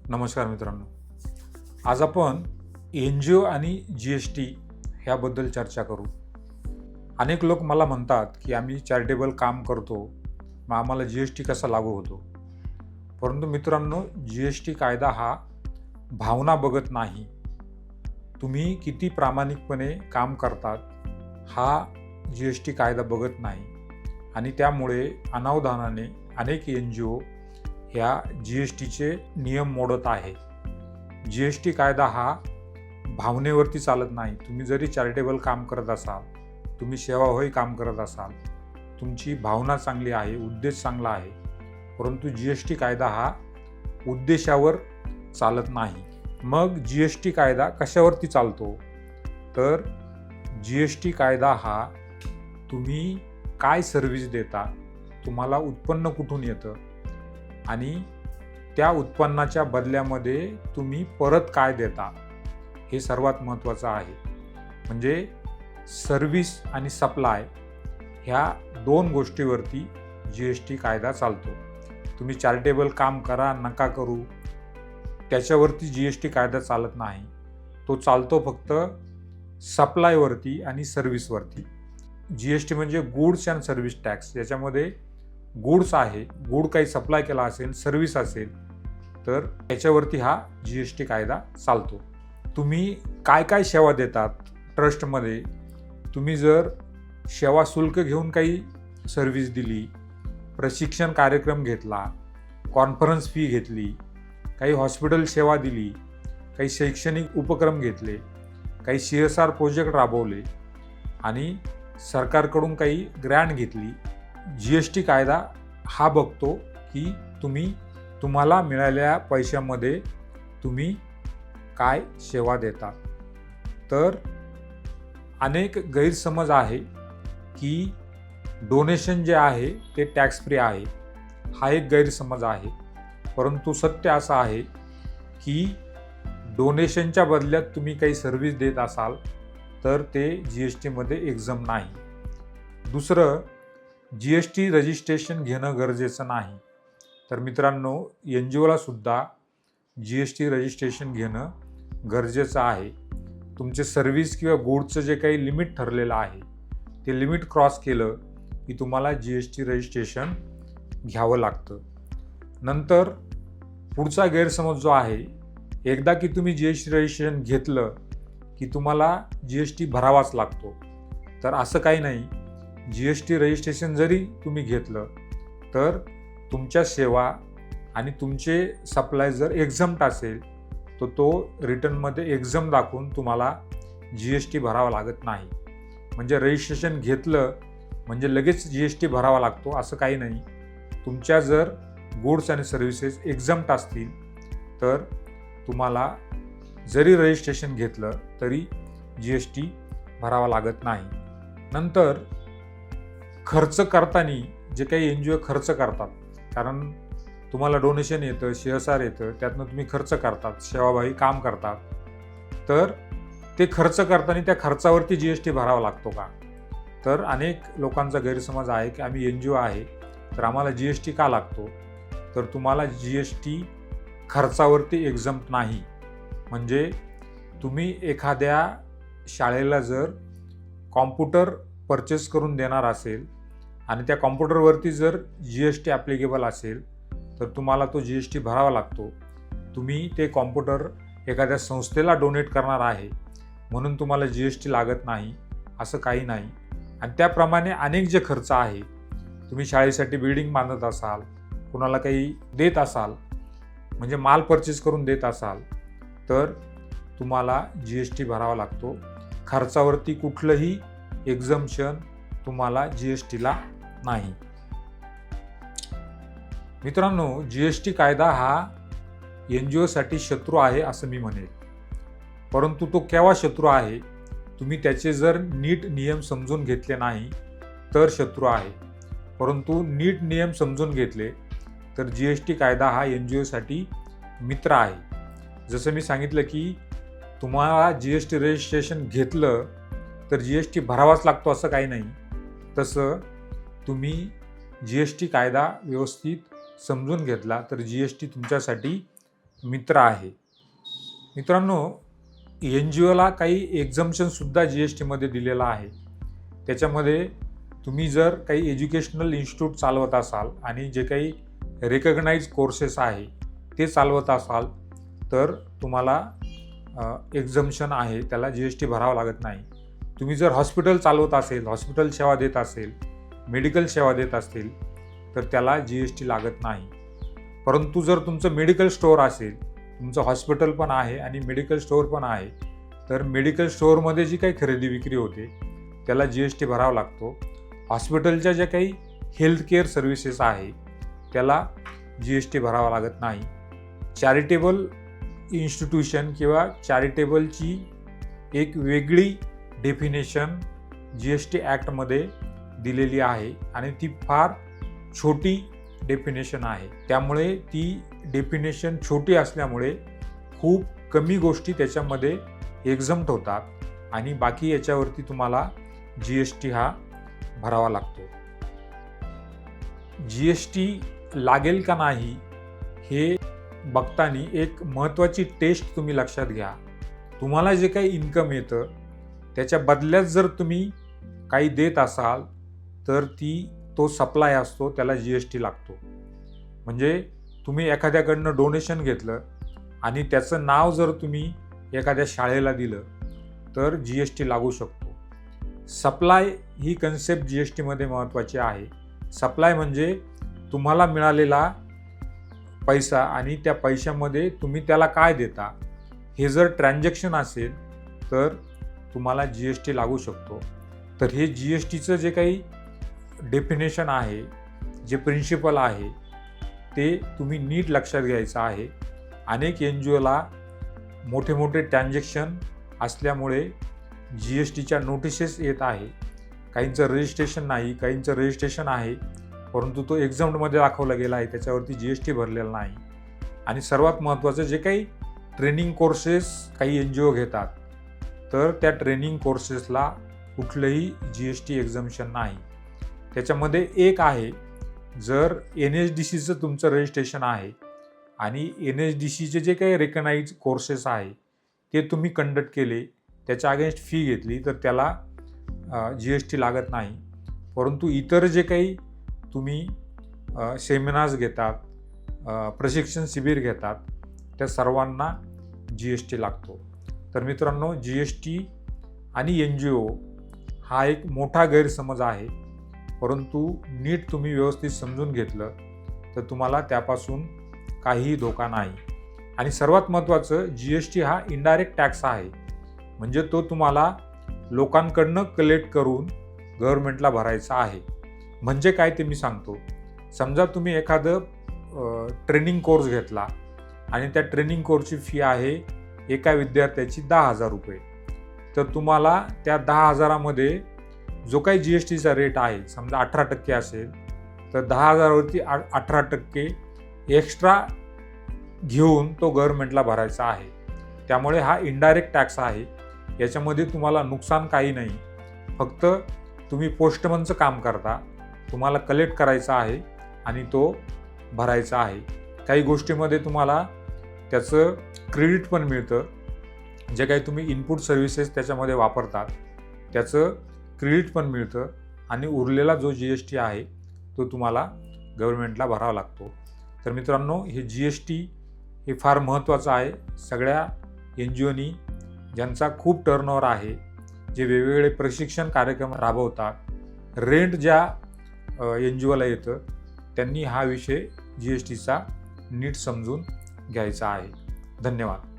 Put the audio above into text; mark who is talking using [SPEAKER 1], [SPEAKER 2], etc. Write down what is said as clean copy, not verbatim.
[SPEAKER 1] नमस्कार मित्रांनो, आज आपण NGO आणि GST ह्याबद्दल चर्चा करू. अनेक लोक मला म्हणतात की आम्ही चॅरिटेबल काम करतो, मग आम्हाला GST कसा लागू होतो. परंतु मित्रांनो, GST कायदा हा भावना बघत नाही. तुम्ही किती प्रामाणिकपणे काम करतात हा GST कायदा बघत नाही आणि त्यामुळे अनावधानाने अनेक NGO ह्या GSTचे नियम मोडत आहे. GST कायदा हा भावनेवरती चालत नाही. तुम्ही जरी चॅरिटेबल काम करत असाल, तुम्ही सेवाभावी काम करत असाल, तुमची भावना चांगली आहे, उद्देश चांगला आहे, परंतु GST कायदा हा उद्देशावर चालत नाही. मग GST कायदा कशावरती चालतो? तर GST कायदा हा तुम्ही काय सर्व्हिस देता, तुम्हाला उत्पन्न कुठून येतं आणि त्या उत्पन्नाच्या बदल्यामध्ये तुम्ही परत काय देता हे सर्वात महत्त्वाचं आहे. म्हणजे सर्व्हिस आणि सप्लाय ह्या दोन गोष्टीवरती GST कायदा चालतो. तुम्ही चॅरिटेबल काम करा नका करू त्याच्यावरती GST कायदा चालत नाही. तो चालतो फक्त सप्लायवरती आणि सर्व्हिसवरती. GST म्हणजे गुड्स अँड सर्व्हिस टॅक्स. याच्यामध्ये गुड्स आहे, गुड काही सप्लाय केला असेल, सर्व्हिस असेल तर त्याच्यावरती हा GST कायदा चालतो. तुम्ही काय काय सेवा देतात ट्रस्टमध्ये? तुम्ही जर सेवा शुल्क घेऊन काही सर्व्हिस दिली, प्रशिक्षण कार्यक्रम घेतला, कॉन्फरन्स फी घेतली, काही हॉस्पिटल सेवा दिली, काही शैक्षणिक उपक्रम घेतले, काही CSR प्रोजेक्ट राबवले आणि सरकारकडून काही ग्रँट घेतली, GST कायदा हा बघतो की तुम्हाला मिळालेल्या पैशामध्ये तुम्ही काय सेवा देता. तर अनेक गैरसमज आहे की डोनेशन जे आहे ते टॅक्स फ्री आहे. हा एक गैरसमज आहे. परंतु सत्य असं आहे की डोनेशनच्या बदल्यात तुम्ही काही सर्व्हिस देत असाल तर ते GSTमध्ये एक्झम नाही. दुसरं, GST रजिस्ट्रेशन घेणं गरजेचं नाही. तर मित्रांनो, NGOला सुद्धा GST रजिस्ट्रेशन घेणं गरजेचं आहे. तुमचे सर्व्हिस किंवा गुडचं जे काही लिमिट ठरलेलं आहे ते लिमिट क्रॉस केलं की तुम्हाला GST रजिस्ट्रेशन घ्यावं लागतं. नंतर पुढचा गैरसमज जो आहे, एकदा की तुम्ही GST रजिस्ट्रेशन घेतलं की तुम्हाला GST भरावाच लागतो. तर असं काही नाही. GST रजिस्ट्रेशन जरी तुम्ही घेतलं तर तुमच्या सेवा आणि तुमचे सप्लाय जर एक्झम्प्ट असेल तर तो रिटर्नमध्ये एक्झम्प्ट दाखवून तुम्हाला GST भरावा लागत नाही. म्हणजे रजिस्ट्रेशन घेतलं म्हणजे लगेच GST भरावा लागतो असं काही नाही. तुमच्या जर गुड्स आणि सर्व्हिसेस एक्झम्प्ट असतील तर तुम्हाला जरी रजिस्ट्रेशन घेतलं तरी GST भरावा लागत नाही. नंतर खर्च करताना जे काही NGO खर्च करतात, कारण तुम्हाला डोनेशन येतं, CSR येतं, त्यातनं तुम्ही खर्च करतात, सेवाभावी काम करतात, तर ते खर्च करताना त्या खर्चावरती GST भरावा लागतो का? तर अनेक लोकांचा गैरसमज आहे की आम्ही NGO आहे तर आम्हाला GST का लागतो? तर तुम्हाला GST खर्चावरती एक्झम्प्ट नाही. म्हणजे तुम्ही एखाद्या शाळेला जर कॉम्प्युटर परचेस करून देणार असेल आणि त्या कॉम्प्युटरवरती जर GST ॲप्लिकेबल असेल तर तुम्हाला तो GST भरावा लागतो. तुम्ही ते कॉम्प्युटर एखाद्या संस्थेला डोनेट करणार आहे म्हणून तुम्हाला GST लागत नाही असं काही नाही. आणि त्याप्रमाणे अनेक जे खर्च आहे, तुम्ही शाळेसाठी बिल्डिंग बांधत असाल, कुणाला काही देत असाल, म्हणजे माल परचेस करून देत असाल तर तुम्हाला GST भरावा लागतो. खर्चावरती कुठलंही एक्झम्पशन तुम्हाला GSTला नाही. मित्रांनो, GST कायदा हा NGOसाठी शत्रू आहे असं मी म्हणेन. परंतु तो केव्हा शत्रू आहे? तुम्ही त्याचे जर नीट नियम समजून घेतले नाही तर शत्रू आहे. परंतु नीट नियम समजून घेतले तर GST कायदा हा NGOसाठी मित्र आहे. जसं मी सांगितलं की तुम्हाला GST रजिस्ट्रेशन घेतलं तर GST भरावाच लागतो असं काही नाही. तसं तुम्ही GST कायदा व्यवस्थित समजून घेतला तर GST तुमच्यासाठी मित्र आहे. मित्रांनो, NGOला काही एक्झम्पशनसुद्धा GSTमध्ये दिलेलं आहे. त्याच्यामध्ये तुम्ही जर काही एज्युकेशनल इन्स्टिट्यूट चालवत असाल आणि जे काही रेकग्नाइज कोर्सेस आहे ते चालवत असाल तर तुम्हाला एक्झम्पशन आहे, त्याला GST भरावा लागत नाही. तुम्ही जर हॉस्पिटल चालवत असेल, हॉस्पिटल सेवा देत असेल, मेडिकल सेवा देत असतील तर त्याला GST लागत नाही. परंतु जर तुमचं मेडिकल स्टोअर असेल, तुमचं हॉस्पिटल पण आहे आणि मेडिकल स्टोअर पण आहे, तर मेडिकल स्टोअरमध्ये जी काही खरेदी विक्री होते त्याला GST भरावा लागतो. हॉस्पिटलच्या ज्या काही हेल्थ केअर सर्व्हिसेस आहे त्याला GST भरावा लागत नाही. चॅरिटेबल इन्स्टिट्यूशन किंवा चॅरिटेबलची एक वेगळी डेफिनेशन GST ॲक्टमध्ये दिलेली आहे आणि ती फार छोटी डेफिनेशन आहे. त्यामुळे ती डेफिनेशन छोटी असल्यामुळे खूप कमी गोष्टी त्याच्यामध्ये एक्झम्प्ट होतात आणि बाकी याच्यावरती तुम्हाला GST हा भरावा लागतो. GST लागेल का नाही हे बघताना एक महत्त्वाची टेस्ट तुम्ही लक्षात घ्या. तुम्हाला जे काही इन्कम येतं त्याच्या बदल्यात जर तुम्ही काही देत असाल तर तो सप्लाय असतो, त्याला GST लागतो. म्हणजे तुम्ही एखाद्याकडनं डोनेशन घेतलं आणि त्याचं नाव जर तुम्ही एखाद्या शाळेला दिलं तर GST लागू शकतो. सप्लाय ही कन्सेप्ट GSTमध्ये महत्त्वाची आहे. सप्लाय म्हणजे तुम्हाला मिळालेला पैसा आणि त्या पैशामध्ये तुम्ही त्याला काय देता हे जर ट्रान्झॅक्शन असेल तर तुम्हाला GST लागू शकतो. तर हे GSTचं जे काही डेफिनेशन आहे, जे प्रिन्सिपल आहे ते तुम्ही नीट लक्षात घ्यायचं आहे. अनेक NGOला मोठे मोठे ट्रान्झॅक्शन असल्यामुळे GSTच्या नोटिसेस येत आहे. काहींचं रजिस्ट्रेशन नाही, काहींचं रजिस्ट्रेशन आहे परंतु तो एक्झाममध्ये दाखवला गेला आहे, त्याच्यावरती GST भरलेला नाही. आणि सर्वात महत्त्वाचं, जे काही ट्रेनिंग कोर्सेस काही NGO घेतात तर त्या ट्रेनिंग कोर्सेसला कुठलंही GST एक्झम्पशन नाही. त्याच्यामध्ये एक आहे, जर NSDCचं तुमचं रजिस्ट्रेशन आहे आणि NSDCचे जे काही रेकग्नाइज कोर्सेस आहे ते तुम्ही कंडक्ट केले, त्याच्या अगेन्स्ट फी घेतली तर त्याला GST लागत नाही. परंतु इतर जे काही तुम्ही सेमिनार्स घेतात, प्रशिक्षण शिबिर घेतात त्या सर्वांना GST लागतो. तर मित्रांनो, GST आणि NGO हा एक मोठा गैरसमज आहे, परंतु नीट तुम्ही व्यवस्थित समजून घेतलं तर तुम्हाला त्यापासून काहीही धोका नाही. आणि सर्वात महत्त्वाचं, GST हा इनडायरेक्ट टॅक्स आहे, म्हणजे तो तुम्हाला लोकांकडनं कलेक्ट करून गव्हर्नमेंटला भरायचा आहे. म्हणजे काय ते मी सांगतो. समजा तुम्ही एखादं ट्रेनिंग कोर्स घेतला आणि त्या ट्रेनिंग कोर्सची फी आहे एका विद्यार्थ्याची 10,000 रुपये. तर तुम्हाला त्या 10,000मध्ये जो काही GSTचा रेट आहे, समजा 18% असेल तर 10,000वरती 18% एक्स्ट्रा घेऊन तो गव्हर्नमेंटला भरायचा आहे. त्यामुळे हा इनडायरेक्ट टॅक्स आहे. याच्यामध्ये तुम्हाला नुकसान काही नाही, फक्त तुम्ही पोस्टमनचं काम करता, तुम्हाला कलेक्ट करायचा आहे आणि तो भरायचा आहे. काही गोष्टीमध्ये तुम्हाला त्याचं क्रेडिट पण मिळतं, जे काही तुम्ही इनपुट सर्व्हिसेस त्याच्यामध्ये वापरतात त्याचं क्रेडिट पण मिळतं आणि उरलेला जो GST आहे तो तुम्हाला गव्हर्नमेंटला भरावा लागतो. तर मित्रांनो, हे GST हे फार महत्त्वाचं आहे. सगळ्या NGOनी ज्यांचा खूप टर्नओव्हर आहे, जे वेगवेगळे प्रशिक्षण कार्यक्रम राबवतात, रेंट ज्या NGOला येतं, त्यांनी हा विषय GSTचा नीट समजून घ्यायचा आहे. धन्यवाद.